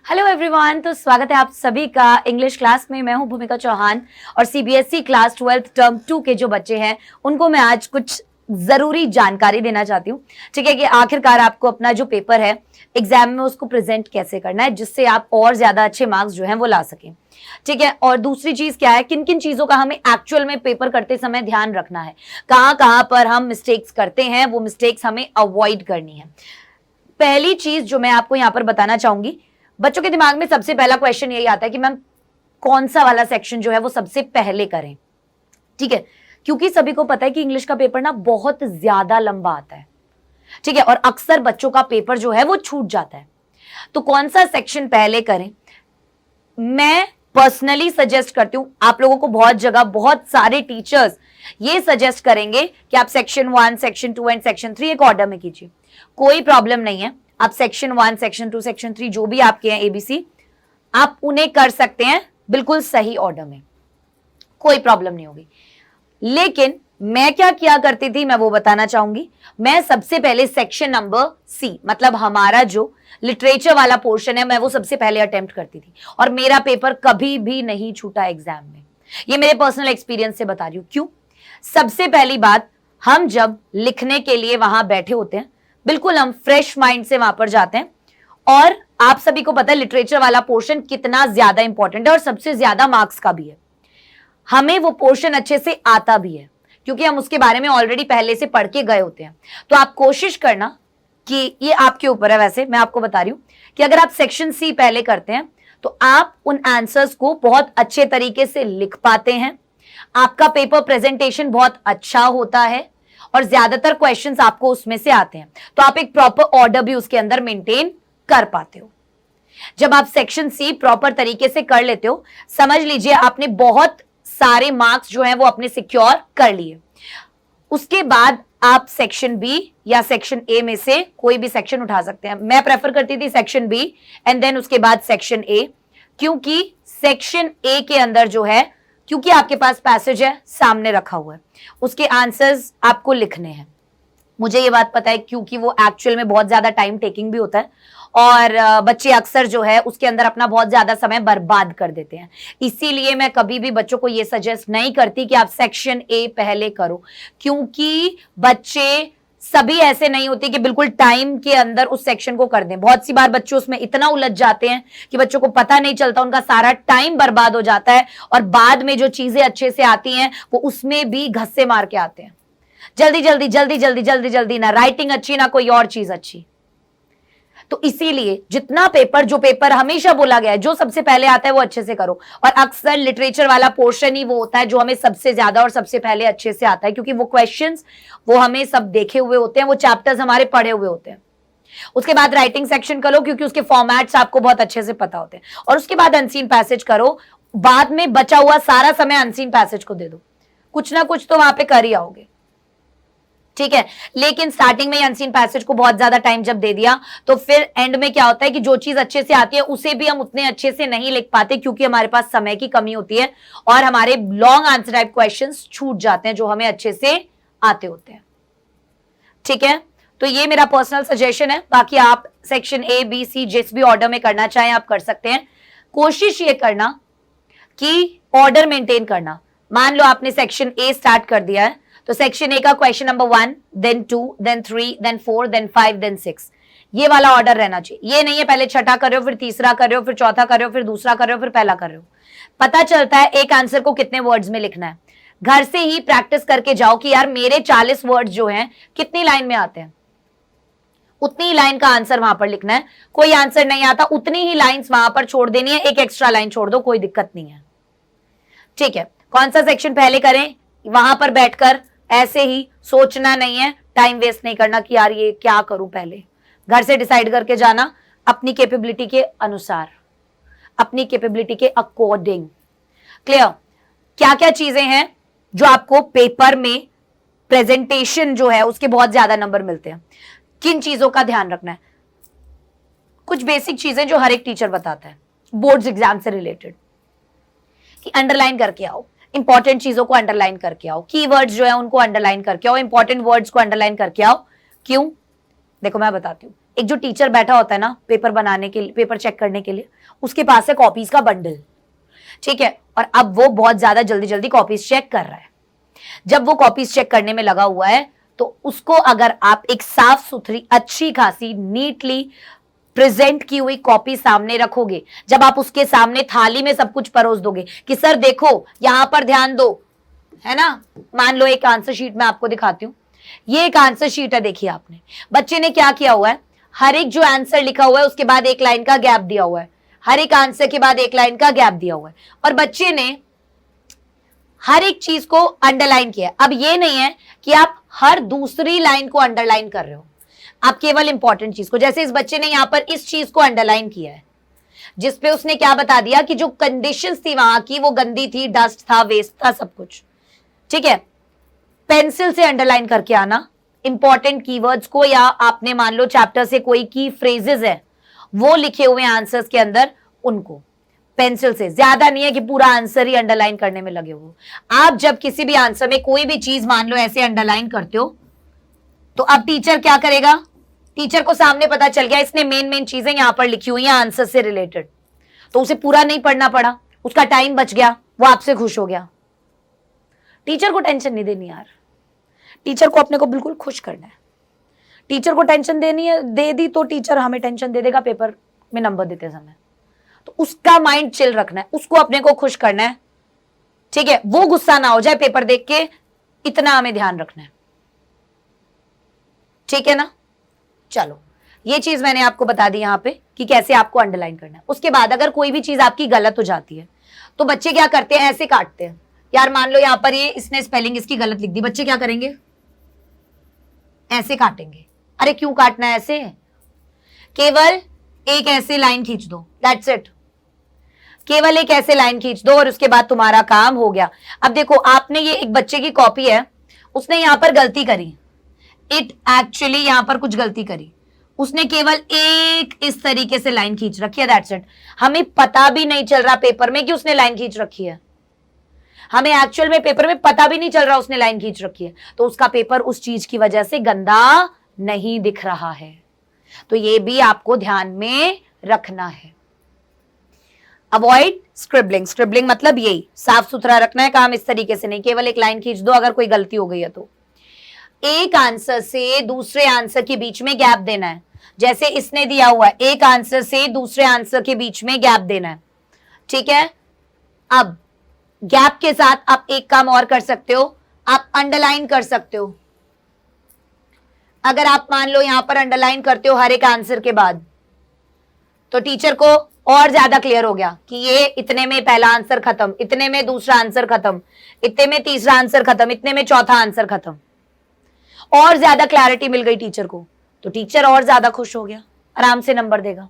Hello everyone, तो स्वागत है आप सभी का इंग्लिश क्लास में। मैं हूं भूमिका चौहान और सीबीएसई क्लास 12 टर्म 2 के जो बच्चे हैं उनको मैं आज कुछ जरूरी जानकारी देना चाहती हूं। ठीक है कि आखिरकार आपको अपना जो पेपर है एग्जाम में उसको प्रेजेंट कैसे करना है जिससे आप और ज्यादा अच्छे मार्क्स जो हैं वो ला सकें। ठीक है, और दूसरी चीज क्या है, किन किन चीजों का हमें एक्चुअल में पेपर करते समय ध्यान रखना है, कहां कहां पर हम मिस्टेक्स करते हैं, वो मिस्टेक्स हमें अवॉइड करनी है। पहली चीज जो मैं आपको यहां पर बताना चाहूंगी, बच्चों के दिमाग में सबसे पहला क्वेश्चन यही आता है कि मैम कौन सा वाला सेक्शन जो है वो सबसे पहले करें। ठीक है, क्योंकि सभी को पता है कि इंग्लिश का पेपर ना बहुत ज्यादा लंबा आता है। ठीक है, और अक्सर बच्चों का पेपर जो है वो छूट जाता है, तो कौन सा सेक्शन पहले करें। मैं पर्सनली सजेस्ट करती हूं, आप लोगों को बहुत जगह बहुत सारे टीचर्स ये सजेस्ट करेंगे कि आप सेक्शन 1, सेक्शन 2 एंड सेक्शन 3 एक ऑर्डर में कीजिए। कोई प्रॉब्लम नहीं है, आप सेक्शन 1, सेक्शन 2, सेक्शन 3 जो भी आपके हैं एबीसी, आप उन्हें कर सकते हैं बिल्कुल सही ऑर्डर में, कोई प्रॉब्लम नहीं होगी। लेकिन मैं क्या किया करती थी मैं वो बताना चाहूंगी। मैं सबसे पहले सेक्शन नंबर सी, मतलब हमारा जो लिटरेचर वाला पोर्शन है, मैं वो सबसे पहले अटेम्प्ट करती थी और मेरा पेपर कभी भी नहीं छूटा एग्जाम में। ये मेरे पर्सनल एक्सपीरियंस से बता रही हूं। क्यों? सबसे पहली बात, हम जब लिखने के लिए वहां बैठे होते हैं, बिल्कुल हम फ्रेश माइंड से वहां पर जाते हैं, और आप सभी को पता है लिटरेचर वाला पोर्शन कितना ज्यादा इंपॉर्टेंट है और सबसे ज्यादा मार्क्स का भी है। हमें वो पोर्शन अच्छे से आता भी है क्योंकि हम उसके बारे में ऑलरेडी पहले से पढ़ के गए होते हैं। तो आप कोशिश करना कि ये आपके ऊपर है, वैसे मैं आपको बता रही हूं कि अगर आप सेक्शन सी पहले करते हैं तो आप उन आंसर्स को बहुत अच्छे तरीके से लिख पाते हैं, आपका पेपर प्रेजेंटेशन बहुत अच्छा होता है और ज्यादातर क्वेश्चंस आपको उसमें से आते हैं, तो आप एक प्रॉपर ऑर्डर भी उसके अंदर मेंटेन कर पाते हो। जब आप सेक्शन सी प्रॉपर तरीके से कर लेते हो, समझ लीजिए आपने बहुत सारे मार्क्स जो हैं वो अपने सिक्योर कर लिए। उसके बाद आप सेक्शन बी या सेक्शन ए में से कोई भी सेक्शन उठा सकते हैं। मैं प्रेफर करती थी सेक्शन बी एंड देन उसके बाद सेक्शन ए, क्योंकि सेक्शन ए के अंदर जो है, क्योंकि आपके पास पैसेज है सामने रखा हुआ है, उसके आंसर्स आपको लिखने हैं। मुझे ये बात पता है क्योंकि वो एक्चुअल में बहुत ज्यादा टाइम टेकिंग भी होता है और बच्चे अक्सर जो है उसके अंदर अपना बहुत ज्यादा समय बर्बाद कर देते हैं। इसीलिए मैं कभी भी बच्चों को ये सजेस्ट नहीं करती कि आप सेक्शन ए पहले करो, क्योंकि बच्चे सभी ऐसे नहीं होते कि बिल्कुल टाइम के अंदर उस सेक्शन को कर दें। बहुत सी बार बच्चे उसमें इतना उलझ जाते हैं कि बच्चों को पता नहीं चलता, उनका सारा टाइम बर्बाद हो जाता है और बाद में जो चीजें अच्छे से आती हैं वो उसमें भी घस्से मार के आते हैं। जल्दी जल्दी जल्दी जल्दी जल्दी जल्दी, ना राइटिंग अच्छी ना कोई और चीज अच्छी। तो इसीलिए जितना पेपर, जो पेपर हमेशा बोला गया है जो सबसे पहले आता है वो अच्छे से करो, और अक्सर लिटरेचर वाला पोर्शन ही वो होता है जो हमें सबसे ज्यादा और सबसे पहले अच्छे से आता है, क्योंकि वो क्वेश्चंस वो हमें सब देखे हुए होते हैं, वो चैप्टर्स हमारे पढ़े हुए होते हैं। उसके बाद राइटिंग सेक्शन करो क्योंकि उसके फॉर्मेट्स आपको बहुत अच्छे से पता होते हैं, और उसके बाद अनसीन पैसेज करो। बाद में बचा हुआ सारा समय अनसीन पैसेज को दे दो, कुछ ना कुछ तो वहां पे कर ही आओगे। ठीक है, लेकिन स्टार्टिंग में अनसीन पैसेज को बहुत ज्यादा टाइम जब दे दिया तो फिर एंड में क्या होता है कि जो चीज अच्छे से आती है उसे भी हम उतने अच्छे से नहीं लिख पाते, क्योंकि हमारे पास समय की कमी होती है और हमारे लॉन्ग आंसर टाइप क्वेश्चंस छूट जाते हैं जो हमें अच्छे से आते होते हैं। ठीक है, तो ये मेरा पर्सनल सजेशन है। बाकी आप सेक्शन ए बी सी जिस भी ऑर्डर में करना चाहें आप कर सकते हैं। कोशिश ये करना कि ऑर्डर मेंटेन करना। मान लो आपने सेक्शन ए स्टार्ट कर दिया है, तो सेक्शन ए का question number 1, then 2, then 3, then 4, then 5, then 6, ये वाला ऑर्डर रहना चाहिए। ये नहीं है पहले छठा कर रहे हो, फिर तीसरा कर रहे हो, फिर चौथा कर रहे हो, फिर दूसरा कर रहे हो, फिर पहला कर रहे हो। पता चलता है एक आंसर को कितने वर्ड्स में लिखना है। घर से ही प्रैक्टिस करके जाओ कि यार मेरे 40 वर्ड्स जो हैं कितनी लाइन में आते हैं, उतनी ही लाइन का आंसर वहां पर लिखना है। कोई आंसर नहीं आता, उतनी ही लाइंस वहां पर छोड़ देनी है, एक एक्स्ट्रा लाइन छोड़ दो, कोई दिक्कत नहीं है। ठीक है, कौन सा सेक्शन पहले करें, वहां पर बैठकर ऐसे ही सोचना नहीं है, टाइम वेस्ट नहीं करना कि यार ये क्या करूं। पहले घर से डिसाइड करके जाना अपनी कैपेबिलिटी के अनुसार, अपनी कैपेबिलिटी के अकॉर्डिंग। क्लियर? क्या क्या चीजें हैं जो आपको पेपर में प्रेजेंटेशन जो है उसके बहुत ज्यादा नंबर मिलते हैं, किन चीजों का ध्यान रखना है। कुछ बेसिक चीजें जो हर एक टीचर बताता है बोर्ड्स एग्जाम से रिलेटेड, कि अंडरलाइन करके आओ, इंपॉर्टेंट चीजों को अंडरलाइन करके आओ, कीवर्ड्स जो है उनको अंडरलाइन करके आओ, इंपॉर्टेंट वर्ड्स को अंडरलाइन करके आओ। क्यों? देखो मैं बताती हूँ, एक जो टीचर बैठा होता है ना पेपर बनाने के लिए, पेपर चेक करने के लिए, उसके पास है कॉपीज का बंडल, ठीक है, और अब वो बहुत ज्यादा जल्दी जल्दी कॉपीज चेक कर रहा है। जब वो कॉपीज चेक करने में लगा हुआ है तो उसको अगर आप एक साफ सुथरी अच्छी खासी नीटली प्रेजेंट की हुई कॉपी सामने रखोगे, जब आप उसके सामने थाली में सब कुछ परोस दोगे कि सर देखो यहां पर ध्यान दो, है ना, मान लो एक आंसर शीट मैं आपको दिखाती हूं, ये एक आंसर शीट है, देखिए आपने बच्चे ने क्या किया हुआ है, हर एक जो आंसर लिखा हुआ है उसके बाद एक लाइन का गैप दिया हुआ है, हर एक आंसर के बाद एक लाइन का गैप दिया हुआ है, और बच्चे ने हर एक चीज को अंडरलाइन किया। अब ये नहीं है कि आप हर दूसरी लाइन को अंडरलाइन कर रहे हो, आप केवल इंपॉर्टेंट चीज को, जैसे इस बच्चे ने यहां पर इस चीज को अंडरलाइन किया है जिसपे उसने क्या बता दिया कि जो कंडीशंस थी वहां की वो गंदी थी, डस्ट था, वेस्ट था, सब कुछ, ठीक है। पेंसिल से अंडरलाइन करके आना इंपॉर्टेंट कीवर्ड्स को, या आपने मान लो चैप्टर से कोई की फ्रेजेस है वो लिखे हुए आंसर्स के अंदर, उनको पेंसिल से, ज्यादा नहीं है कि पूरा आंसर ही अंडरलाइन करने में लगे हो। आप जब किसी भी आंसर में कोई भी चीज मान लो ऐसे अंडरलाइन करते हो तो अब टीचर क्या करेगा, टीचर को सामने पता चल गया इसने मेन मेन चीजें यहां पर लिखी हुई हैं आंसर से रिलेटेड, तो उसे पूरा नहीं पढ़ना पड़ा, उसका टाइम बच गया, वो आपसे खुश हो गया। टीचर को टेंशन नहीं देनी यार, टीचर को अपने को बिल्कुल खुश करना है। टीचर को टेंशन देनी है, दे दी तो टीचर हमें टेंशन दे देगा पेपर में नंबर देते समय, तो उसका माइंड चिल रखना है, उसको अपने को खुश करना है, ठीक है, वो गुस्सा ना हो जाए पेपर देख के, इतना हमें ध्यान रखना है, ठीक है ना। चलो ये चीज मैंने आपको बता दी यहां पे कि कैसे आपको अंडरलाइन करना है। उसके बाद अगर कोई भी चीज आपकी गलत हो जाती है तो बच्चे क्या करते हैं, ऐसे काटते हैं, यार मान लो यहां पर ये इसने स्पेलिंग इसकी गलत लिख दी, बच्चे क्या करेंगे, ऐसे काटेंगे। अरे क्यों काटना है ऐसे, केवल एक ऐसे लाइन खींच दो, दैट्स इट, केवल एक ऐसे लाइन खींच दो और उसके बाद तुम्हारा काम हो गया। अब देखो आपने, ये एक बच्चे की कॉपी है, उसने यहां पर गलती करी, इट एक्चुअली यहां पर कुछ गलती करी, उसने केवल एक इस तरीके से लाइन खींच रखी है, दैट्स इट। हमें पता भी नहीं चल रहा पेपर में कि उसने लाइन खींच रखी है, हमें एक्चुअल में पेपर में पता भी नहीं चल रहा उसने लाइन खींच रखी है, तो उसका पेपर उस चीज की वजह से गंदा नहीं दिख रहा है। तो ये भी आपको ध्यान में रखना है। अवॉइड स्क्रिबलिंग, स्क्रिबलिंग मतलब यही साफ सुथरा रखना है काम, इस तरीके से नहीं केवल एक लाइन खींच दो अगर कोई गलती हो गई है तो। एक आंसर से दूसरे आंसर के बीच में गैप देना है, जैसे इसने दिया हुआ है, एक आंसर से दूसरे आंसर के बीच में गैप देना है, ठीक है। अब गैप के साथ आप एक काम और कर सकते हो, आप अंडरलाइन कर सकते हो। अगर आप मान लो यहां पर अंडरलाइन करते हो हर एक आंसर के बाद, तो टीचर को और ज्यादा क्लियर हो गया कि ये इतने में पहला आंसर खत्म, इतने में दूसरा आंसर खत्म, इतने में तीसरा आंसर खत्म, इतने में चौथा आंसर खत्म, और ज्यादा क्लैरिटी मिल गई टीचर को, तो टीचर और ज्यादा खुश हो गया, आराम से नंबर देगा,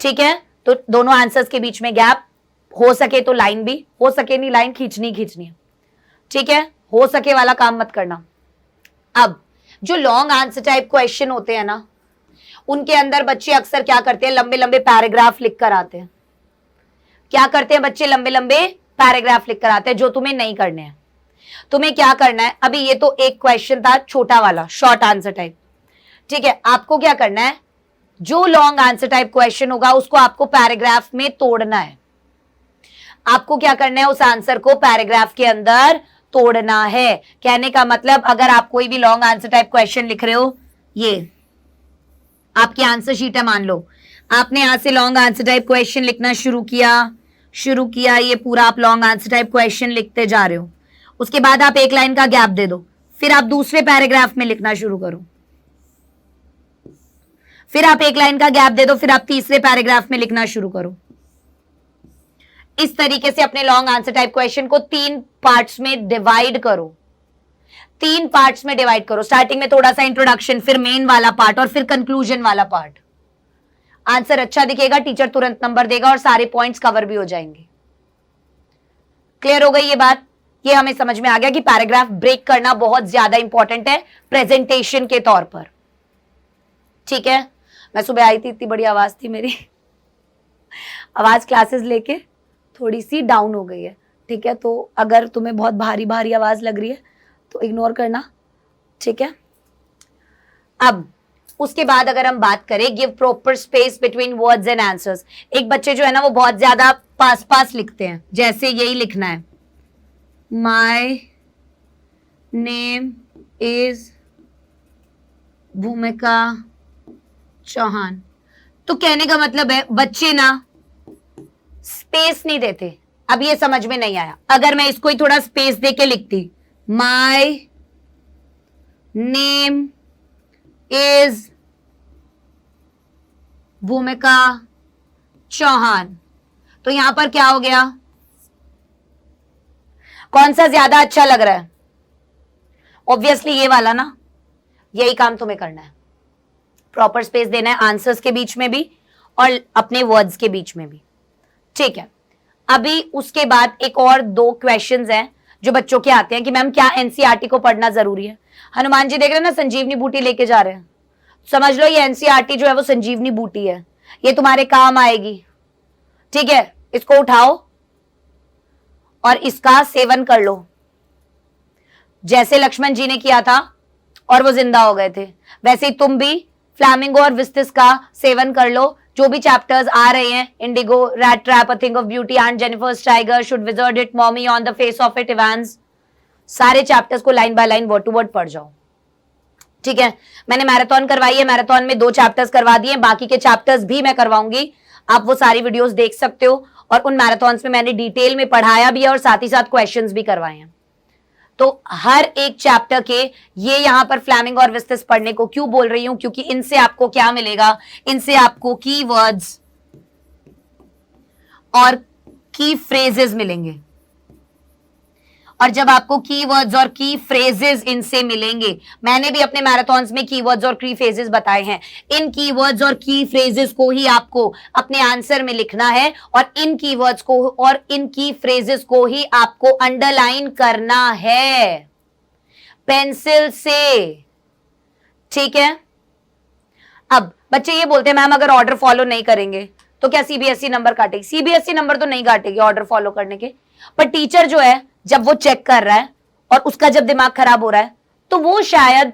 ठीक है। तो दोनों आंसर्स के बीच में गैप, हो सके तो लाइन भी, हो सके नहीं लाइन खींचनी है, ठीक है, हो सके वाला काम मत करना। अब जो लॉन्ग आंसर टाइप क्वेश्चन होते हैं ना, उनके अंदर बच्चे अक्सर क्या करते हैं, लंबे लंबे पैराग्राफ लिख कर आते हैं। क्या करते हैं बच्चे, लंबे लंबे पैराग्राफ लिख कर आते हैं, जो तुम्हें नहीं करने हैं। तुम्हें क्या करना है, अभी ये तो एक क्वेश्चन था छोटा वाला शॉर्ट आंसर टाइप, ठीक है। आपको क्या करना है, जो लॉन्ग आंसर टाइप क्वेश्चन होगा उसको आपको पैराग्राफ में तोड़ना है। आपको क्या करना है, उस आंसर को पैराग्राफ के अंदर तोड़ना है। कहने का मतलब, अगर आप कोई भी लॉन्ग आंसर टाइप क्वेश्चन लिख रहे हो, ये आपकी आंसर शीट है, मान लो आपने यहां से लॉन्ग आंसर टाइप क्वेश्चन लिखना शुरू किया, ये पूरा आप लॉन्ग आंसर टाइप क्वेश्चन लिखते जा रहे हो, उसके बाद आप एक लाइन का गैप दे दो, फिर आप दूसरे पैराग्राफ में लिखना शुरू करो, फिर आप एक लाइन का गैप दे दो, फिर आप तीसरे पैराग्राफ में लिखना शुरू करो। इस तरीके से अपने लॉन्ग आंसर टाइप क्वेश्चन को 3 पार्ट्स में डिवाइड करो, 3 पार्ट्स में डिवाइड करो। स्टार्टिंग में थोड़ा सा इंट्रोडक्शन, फिर मेन वाला पार्ट और फिर कंक्लूजन वाला पार्ट। आंसर अच्छा दिखेगा, टीचर तुरंत नंबर देगा और सारे पॉइंट्स कवर भी हो जाएंगे। क्लियर हो गई ये बात, ये हमें समझ में आ गया कि पैराग्राफ ब्रेक करना बहुत ज्यादा इंपॉर्टेंट है प्रेजेंटेशन के तौर पर, ठीक है। मैं सुबह आई थी, इतनी बड़ी आवाज थी मेरी, आवाज क्लासेस लेके थोड़ी सी डाउन हो गई है, ठीक है। तो अगर तुम्हें बहुत भारी भारी आवाज लग रही है तो इग्नोर करना, ठीक है। अब उसके बाद अगर हम बात करें give proper space between words and answers, एक बच्चे जो है ना वो बहुत ज्यादा पास पास लिखते हैं, जैसे यही लिखना है माय नेम इज भूमिका चौहान। तो कहने का मतलब है बच्चे ना स्पेस नहीं देते। अब ये समझ में नहीं आया, अगर मैं इसको ही थोड़ा स्पेस दे के लिखती माय नेम इज भूमिका चौहान, तो यहां पर क्या हो गया, कौन सा ज्यादा अच्छा लग रहा है? ऑब्वियसली ये वाला ना। यही काम तुम्हें करना है, प्रॉपर स्पेस देना है आंसर्स के बीच में भी और अपने वर्ड्स के बीच में भी, ठीक है। अभी उसके बाद एक और 2 क्वेश्चंस हैं जो बच्चों के आते हैं कि मैम क्या एनसीईआरटी को पढ़ना जरूरी है? हनुमान जी देख रहे हैं ना, संजीवनी बूटी लेके जा रहे हैं, समझ लो ये एनसीईआरटी जो है वो संजीवनी बूटी है, ये तुम्हारे काम आएगी, ठीक है। इसको उठाओ और इसका सेवन कर लो, जैसे लक्ष्मण जी ने किया था और वो जिंदा हो गए थे, वैसे ही तुम भी फ्लैमिंगो और विस्तिस का सेवन कर लो। जो भी चैप्टर्स आ रहे हैं, Indigo, rat trap, a thing of beauty, and Jennifer's tiger, should wizard it, mommy, on the face of it, Evans, सारे चैप्टर्स को line by line, word to word पढ़ जाओ, ठीक है। मैंने मैराथन करवाई है, मैराथन में 2 चैप्टर्स करवा दिए, बाकी के चैप्टर्स भी मैं करवाऊंगी, आप वो सारी वीडियोस देख सकते हो। और उन मैराथन्स में मैंने डिटेल में पढ़ाया भी है और साथ ही साथ क्वेश्चंस भी करवाए हैं। तो हर एक चैप्टर के ये यहां पर फ्लैमिंग और विस्तिस पढ़ने को क्यों बोल रही हूं, क्योंकि इनसे आपको क्या मिलेगा, इनसे आपको कीवर्ड्स और की फ्रेजेस मिलेंगे। और जब आपको कीवर्ड्स और की फ्रेजेस इनसे मिलेंगे, मैंने भी अपने मैराथन्स में कीवर्ड्स और की फ्रेजेस बताए हैं, इन कीवर्ड्स और की फ्रेजेस को ही आपको अपने आंसर में लिखना है और इन कीवर्ड्स को और इन की फ्रेजेस को ही आपको अंडरलाइन करना है पेंसिल से, ठीक है। अब बच्चे ये बोलते हैं मैम अगर ऑर्डर फॉलो नहीं करेंगे तो क्या सीबीएसई नंबर काटेगी? सीबीएसई नंबर तो नहीं काटेगी ऑर्डर फॉलो करने के, पर टीचर जो है जब वो चेक कर रहा है और उसका जब दिमाग खराब हो रहा है तो वो शायद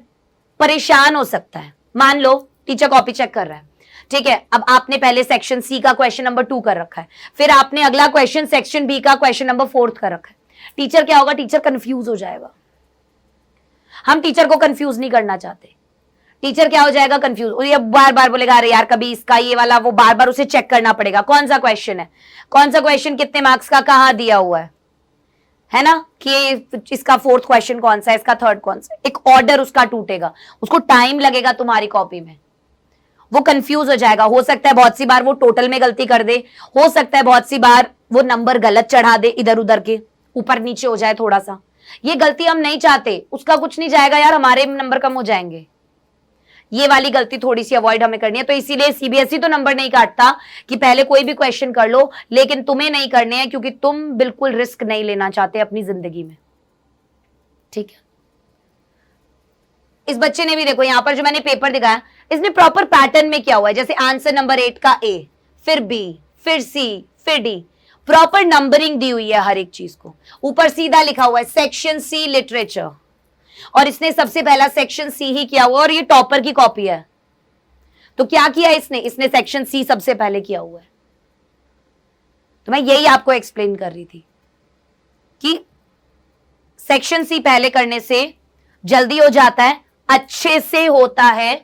परेशान हो सकता है। मान लो टीचर कॉपी चेक कर रहा है, ठीक है। अब आपने पहले सेक्शन सी का क्वेश्चन नंबर 2 कर रखा है, फिर आपने अगला क्वेश्चन सेक्शन बी का क्वेश्चन नंबर 4 कर रखा है। टीचर क्या होगा, टीचर कंफ्यूज हो जाएगा। हम टीचर को कंफ्यूज नहीं करना चाहते। टीचर क्या हो जाएगा, कंफ्यूज, ये बार बार बोलेगा अरे यार कभी इसका ये वाला, वो बार बार उसे चेक करना पड़ेगा कौन सा क्वेश्चन है, कौन सा क्वेश्चन कितने मार्क्स का कहां दिया हुआ है ना, कि इसका 4th क्वेश्चन कौन सा है, इसका 3rd कौन सा है। एक ऑर्डर उसका टूटेगा, उसको टाइम लगेगा तुम्हारी कॉपी में, वो कंफ्यूज हो जाएगा। हो सकता है बहुत सी बार वो टोटल में गलती कर दे, हो सकता है बहुत सी बार वो नंबर गलत चढ़ा दे, इधर उधर के ऊपर नीचे हो जाए थोड़ा सा। ये गलती हम नहीं चाहते, उसका कुछ नहीं जाएगा यार, हमारे नंबर कम हो जाएंगे। ये वाली गलती थोड़ी सी अवॉइड हमें करनी है। तो इसीलिए सीबीएसई तो नंबर नहीं काटता कि पहले कोई भी क्वेश्चन कर लो, लेकिन तुम्हें नहीं करने हैं क्योंकि तुम बिल्कुल रिस्क नहीं लेना चाहते अपनी जिंदगी में, ठीक है। इस बच्चे ने भी देखो यहां पर जो मैंने पेपर दिखाया, इसने प्रॉपर पैटर्न में किया हुआ है, जैसे आंसर नंबर 8 का ए, फिर बी, फिर सी, फिर डी, प्रॉपर नंबरिंग दी हुई है हर एक चीज को। ऊपर सीधा लिखा हुआ है सेक्शन सी लिटरेचर, और इसने सबसे पहला सेक्शन सी ही किया हुआ, और ये टॉपर की कॉपी है। तो क्या किया इसने सेक्शन सी सबसे पहले किया हुआ है। तो मैं यही आपको एक्सप्लेन कर रही थी कि सेक्शन सी पहले करने से जल्दी हो जाता है, अच्छे से होता है,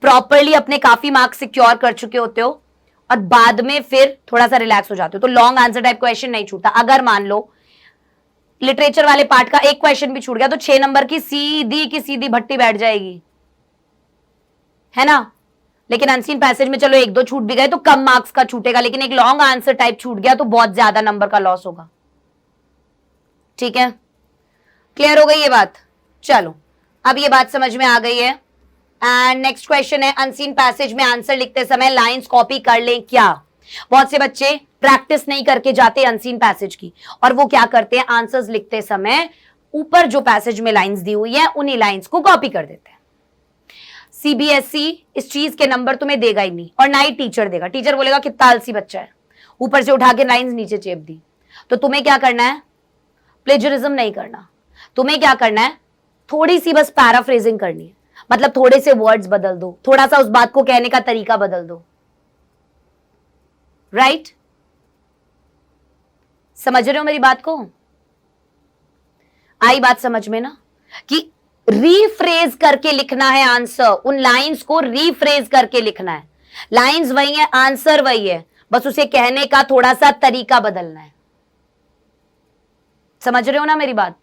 प्रॉपरली अपने काफी मार्क्स सिक्योर कर चुके होते हो, और बाद में फिर थोड़ा सा रिलैक्स हो जाते हो, तो लॉन्ग आंसर टाइप क्वेश्चन नहीं छूटता। अगर मान लो लिटरेचर वाले पार्ट का एक क्वेश्चन भी छूट गया तो 6 नंबर की सीधी भट्टी बैठ जाएगी, है ना। लेकिन अनसीन पैसेज में चलो 1-2 छूट भी गए तो कम मार्क्स का छूटेगा, लेकिन एक लॉन्ग आंसर टाइप छूट गया तो बहुत ज्यादा नंबर का लॉस होगा, ठीक है। क्लियर हो गई ये बात? चलो अब ये बात समझ में आ गई है। एंड नेक्स्ट क्वेश्चन है, अनसीन पैसेज में आंसर लिखते समय लाइंस कॉपी कर लें क्या? बहुत से बच्चे प्रैक्टिस नहीं करके जाते अनसीन पैसेज की, और वो क्या करते हैं, आंसर्स लिखते समय ऊपर जो पैसेज में लाइंस दी हुई है उन्हीं लाइंस को कॉपी कर देते हैं। सीबीएसई इस चीज के नंबर तुम्हें देगा ही नहीं, और ना ही टीचर देगा। टीचर बोलेगा कितना आलसी बच्चा है, ऊपर से उठा के लाइंस नीचे चेप दी। तो तुम्हें क्या करना है, प्लेजरिज्म नहीं करना, तुम्हें क्या करना है, थोड़ी सी बस पैराफ्रेजिंग करनी है। मतलब थोड़े से वर्ड्स बदल दो, थोड़ा सा उस बात को कहने का तरीका बदल दो, राइट? समझ रहे हो मेरी बात को? आई बात समझ में ना, कि रीफ्रेज करके लिखना है आंसर, उन लाइंस को रीफ्रेज करके लिखना है। लाइंस वही है, आंसर वही है, बस उसे कहने का थोड़ा सा तरीका बदलना है। समझ रहे हो ना मेरी बात?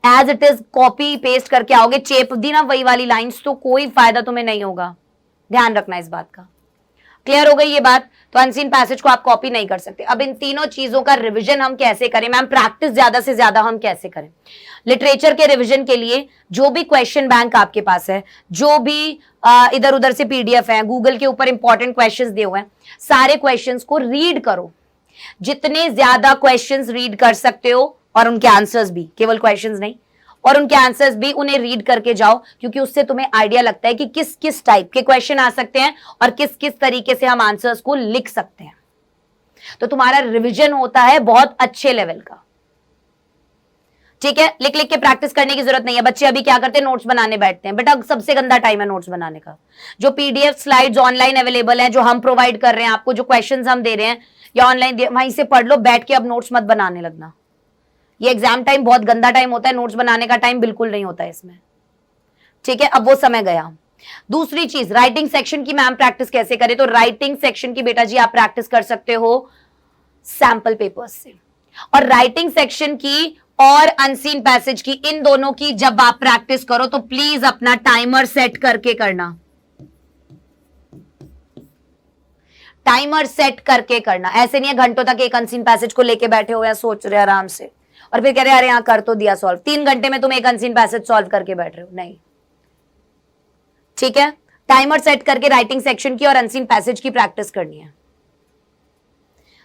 As it is copy paste करके आओगे, चेप दी ना वही वाली लाइंस, तो कोई फायदा तुम्हें नहीं होगा। ध्यान रखना इस बात का। क्लियर हो गई ये बात? तो अनसीन पैसेज को आप कॉपी नहीं कर सकते। अब इन तीनों चीजों का रिवीजन हम कैसे करें मैम? प्रैक्टिस ज्यादा से ज्यादा हम कैसे करें? लिटरेचर के रिवीजन के लिए जो भी क्वेश्चन बैंक आपके पास है, जो भी इधर उधर से पीडीएफ है, गूगल के ऊपर इंपॉर्टेंट क्वेश्चंस दिए हुए हैं, सारे क्वेश्चंस को रीड करो। जितने ज्यादा क्वेश्चंस रीड कर सकते हो, और उनके आंसर्स भी, केवल क्वेश्चंस नहीं, और उनके आंसर्स भी उन्हें रीड करके जाओ, क्योंकि उससे तुम्हें आइडिया लगता है कि किस किस टाइप के क्वेश्चन आ सकते हैं और किस किस तरीके से हम आंसर्स को लिख सकते हैं। तो तुम्हारा रिवीजन होता है बहुत अच्छे लेवल का। ठीक है, लिख लिख के प्रैक्टिस करने की जरूरत नहीं है। बच्चे अभी क्या करते हैं? नोट्स बनाने बैठते हैं। बेटा सबसे गंदा टाइम है नोट्स बनाने का। जो पीडीएफ स्लाइड्स ऑनलाइन अवेलेबल है, जो हम प्रोवाइड कर रहे हैं आपको, जो क्वेश्चंस हम दे रहे हैं या ऑनलाइन, वहीं से पढ़ लो, बैठ के अब नोट्स मत बनाने लगना। ये एग्जाम टाइम बहुत गंदा टाइम होता है, नोट्स बनाने का टाइम बिल्कुल नहीं होता है इसमें। ठीक है, अब वो समय गया। दूसरी चीज, राइटिंग सेक्शन की मैम प्रैक्टिस कैसे करें? तो राइटिंग सेक्शन की बेटा जी आप प्रैक्टिस कर सकते हो सैंपल पेपर्स से। और राइटिंग सेक्शन की और अनसीन पैसेज की, इन दोनों की जब आप प्रैक्टिस करो तो प्लीज अपना टाइमर सेट करके करना। टाइमर सेट करके करना। ऐसे नहीं है घंटों तक एक अनसीन पैसेज को लेके बैठे हो या सोच रहे आराम से, और फिर कह रहे अरे यहां कर तो दिया सॉल्व। 3 घंटे में तुम एक अनसीन पैसेज सॉल्व करके बैठ रहे हो, नहीं। ठीक है, टाइमर सेट करके राइटिंग सेक्शन की और अनसीन पैसेज की प्रैक्टिस करनी है।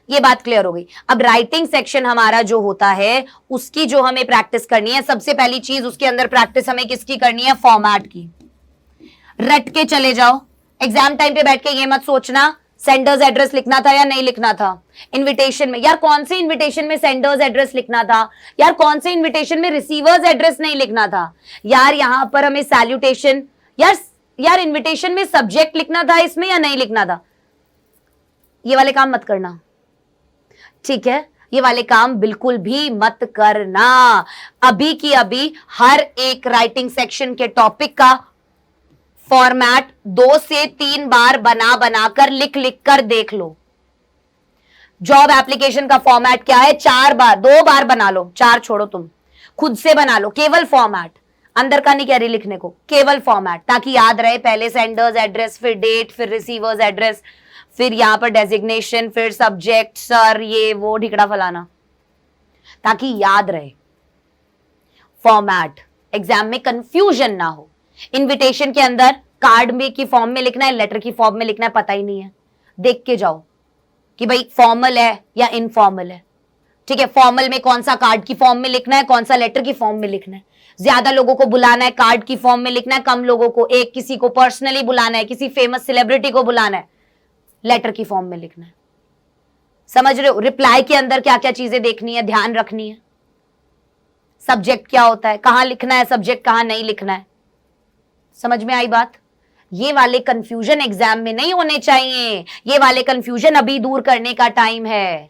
ये बात क्लियर हो गई। अब राइटिंग सेक्शन हमारा जो होता है, उसकी जो हमें प्रैक्टिस करनी है, सबसे पहली चीज उसके अंदर प्रैक्टिस हमें किसकी करनी है? फॉर्मेट की। रट के चले जाओ। एग्जाम टाइम पे बैठ के ये मत सोचना सेंडर्स एड्रेस लिखना था या नहीं लिखना था। इनविटेशन में यार कौन से इनविटेशन में सेंडर्स एड्रेस लिखना था, यार कौन से इनविटेशन में रिसीवर्स एड्रेस नहीं लिखना था, यार यहां पर हमें सैल्यूटेशन, यार इनविटेशन में सब्जेक्ट लिखना था इसमें या नहीं लिखना था। ये वाले काम मत करना, ठीक है? ये वाले काम बिल्कुल भी मत करना। अभी की अभी हर एक राइटिंग सेक्शन के टॉपिक का फॉर्मेट 2 से 3 बार बना बनाकर लिख लिख कर देख लो। जॉब एप्लीकेशन का फॉर्मेट क्या है? 4 बार, 2 बार बना लो, 4 छोड़ो, तुम खुद से बना लो। केवल फॉर्मेट, अंदर का नहीं कह रही लिखने को, केवल फॉर्मेट, ताकि याद रहे। पहले सेंडर्स एड्रेस, फिर डेट, फिर रिसीवर्स एड्रेस, फिर यहां पर डेजिग्नेशन, फिर सब्जेक्ट, सर, ये वो ढिकड़ा फलाना, ताकि याद रहे फॉर्मेट, एग्जाम में कंफ्यूजन ना हो। इनविटेशन के अंदर कार्ड में की फॉर्म में लिखना है, लेटर की फॉर्म में लिखना है, पता ही नहीं है, देख के जाओ कि भाई फॉर्मल है या इनफॉर्मल है। ठीक है, फॉर्मल में कौन सा कार्ड की फॉर्म में लिखना है, कौन सा लेटर की फॉर्म में लिखना है। ज्यादा लोगों को बुलाना है, कार्ड की फॉर्म में लिखना है, कम लोगों को, एक किसी को पर्सनली बुलाना है, किसी फेमस सेलिब्रिटी को बुलाना है, लेटर की फॉर्म में लिखना है। समझ रहे हो? रिप्लाई के अंदर क्या क्या चीजें देखनी है, ध्यान रखनी है। सब्जेक्ट क्या होता है, कहां लिखना है सब्जेक्ट, कहां नहीं लिखना है। समझ में आई बात? ये वाले कंफ्यूजन एग्जाम में नहीं होने चाहिए। ये वाले कंफ्यूजन अभी दूर करने का टाइम है।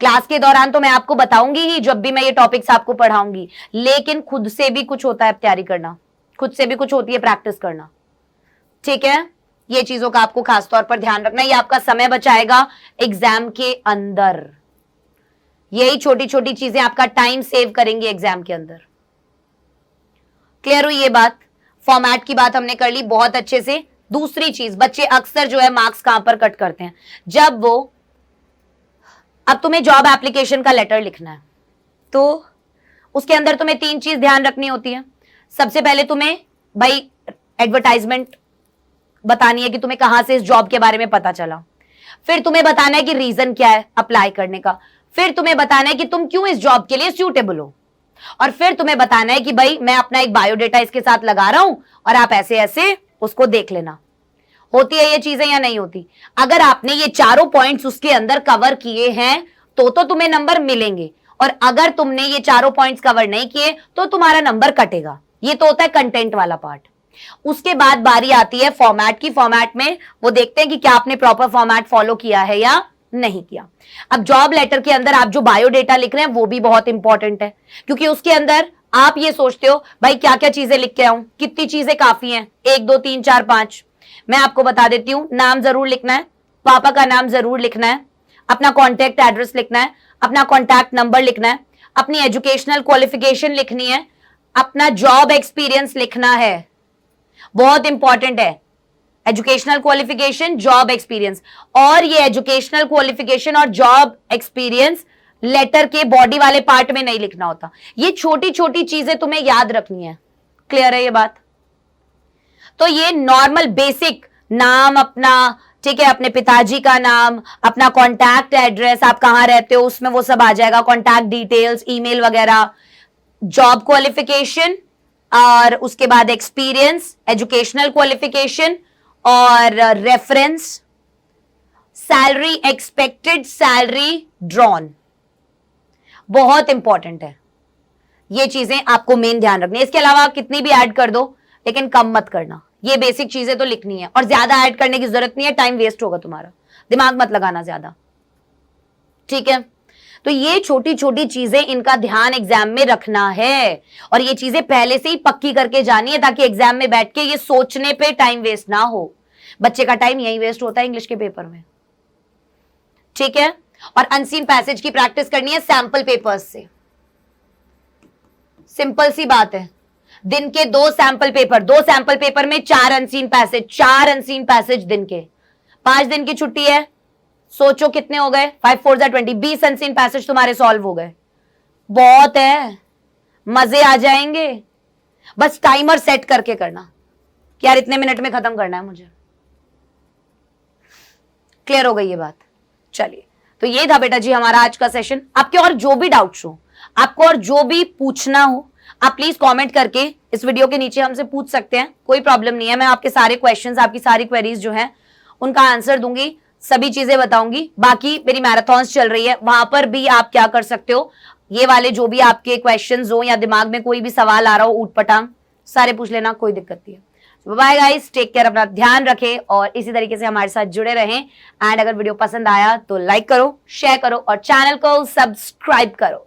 क्लास के दौरान तो मैं आपको बताऊंगी ही जब भी मैं ये टॉपिक्स आपको पढ़ाऊंगी, लेकिन खुद से भी कुछ होता है तैयारी करना, खुद से भी कुछ होती है प्रैक्टिस करना। ठीक है, ये चीजों का आपको खासतौर पर ध्यान रखना। ये आपका समय बचाएगा एग्जाम के अंदर। यही छोटी छोटी चीजें आपका टाइम सेव करेंगी एग्जाम के अंदर। क्लियर हुई ये बात? फॉर्मेट की बात हमने कर ली बहुत अच्छे से। दूसरी चीज, बच्चे अक्सर जो है मार्क्स कहां पर कट करते हैं? जब वो, अब तुम्हें जॉब एप्लीकेशन का लेटर लिखना है, तो उसके अंदर तुम्हें 3 चीज ध्यान रखनी होती है। सबसे पहले तुम्हें भाई एडवर्टाइजमेंट बतानी है कि तुम्हें कहां से इस जॉब के बारे में पता चला। फिर तुम्हें बताना है कि रीजन क्या है अप्लाई करने का। फिर तुम्हें बताना है कि तुम क्यों इस जॉब के लिए सूटेबल हो। और फिर तुम्हें बताना है कि भाई मैं अपना एक बायोडेटा इसके साथ लगा रहा हूं और आप ऐसे ऐसे उसको देख लेना। होती है ये चीजें या नहीं होती? अगर आपने ये चारों पॉइंट्स उसके अंदर कवर किए हैं तो तुम्हें नंबर मिलेंगे, और अगर तुमने ये चारों पॉइंट्स कवर नहीं किए तो तुम्हारा नंबर कटेगा। ये तो होता है कंटेंट वाला पार्ट। उसके बाद बारी आती है फॉर्मेट की। फॉर्मेट में वो देखते हैं कि क्या आपने प्रॉपर फॉर्मेट फॉलो किया है या नहीं किया। अब जॉब लेटर के अंदर आप जो बायोडेटा लिख रहे हैं वो भी बहुत इंपॉर्टेंट है, क्योंकि उसके अंदर आप ये सोचते हो भाई क्या क्या चीजें लिख के आऊं, कितनी चीजें काफी हैं, 1 2 3 4 5। मैं आपको बता देती हूं, नाम जरूर लिखना है, पापा का नाम जरूर लिखना है, अपना कॉन्टैक्ट एड्रेस लिखना है, अपना कॉन्टैक्ट नंबर लिखना है, अपनी एजुकेशनल क्वालिफिकेशन लिखनी है, अपना जॉब एक्सपीरियंस लिखना है, बहुत इंपॉर्टेंट है। एजुकेशनल क्वालिफिकेशन, जॉब एक्सपीरियंस, और ये एजुकेशनल क्वालिफिकेशन और जॉब एक्सपीरियंस लेटर के बॉडी वाले पार्ट में नहीं लिखना होता। ये छोटी छोटी चीजें तुम्हें याद रखनी है। क्लियर है ये बात? तो ये नॉर्मल बेसिक नाम अपना, ठीक है, अपने पिताजी का नाम, अपना कॉन्टैक्ट एड्रेस, आप कहां रहते हो उसमें वो सब आ जाएगा, कॉन्टैक्ट डिटेल्स, ईमेल वगैरह, जॉब क्वालिफिकेशन, और उसके बाद एक्सपीरियंस, एजुकेशनल क्वालिफिकेशन और reference, salary, expected salary drawn, बहुत इंपॉर्टेंट है। ये चीजें आपको मेन ध्यान रखनी है। इसके अलावा कितनी भी ऐड कर दो लेकिन कम मत करना। ये बेसिक चीजें तो लिखनी है, और ज्यादा ऐड करने की जरूरत नहीं है, टाइम वेस्ट होगा तुम्हारा, दिमाग मत लगाना ज्यादा, ठीक है। तो ये छोटी छोटी चीजें, इनका ध्यान एग्जाम में रखना है, और ये चीजें पहले से ही पक्की करके जानी है, ताकि एग्जाम में बैठ के ये सोचने पे टाइम वेस्ट ना हो। बच्चे का टाइम यही वेस्ट होता है इंग्लिश के पेपर में, ठीक है। और अनसीन पैसेज की प्रैक्टिस करनी है सैंपल पेपर्स से। सिंपल सी बात है, दिन के 2 सैंपल पेपर, 2 सैंपल पेपर में 4 अनसीन पैसेज, 4 अनसीन पैसेज दिन के। 5 दिन की छुट्टी है, सोचो कितने हो गए, 5 4 20, 20 अनसीन पैसेज तुम्हारे सॉल्व हो गए। बहुत है, मजे आ जाएंगे। बस टाइमर सेट करके करना कि यार इतने मिनट में खत्म करना है मुझे। क्लियर हो गई ये बात? चलिए, तो ये था बेटा जी हमारा आज का सेशन। आपके और जो भी डाउट्स हो, आपको और जो भी पूछना हो, आप प्लीज कमेंट करके इस वीडियो के नीचे हमसे पूछ सकते हैं, कोई प्रॉब्लम नहीं है। मैं आपके सारे क्वेश्चंस, आपकी सारी क्वेरीज जो हैं उनका आंसर दूंगी, सभी चीजें बताऊंगी। बाकी मेरी मैराथन्स चल रही है, वहां पर भी आप क्या कर सकते हो, ये वाले जो भी आपके क्वेश्चंस हो या दिमाग में कोई भी सवाल आ रहा हो ऊटपटांग, सारे पूछ लेना, कोई दिक्कत नहीं है। बाय गाइस, टेक केयर, अपना ध्यान रखें और इसी तरीके से हमारे साथ जुड़े रहें। एंड अगर वीडियो पसंद आया तो लाइक करो, शेयर करो और चैनल को सब्सक्राइब करो।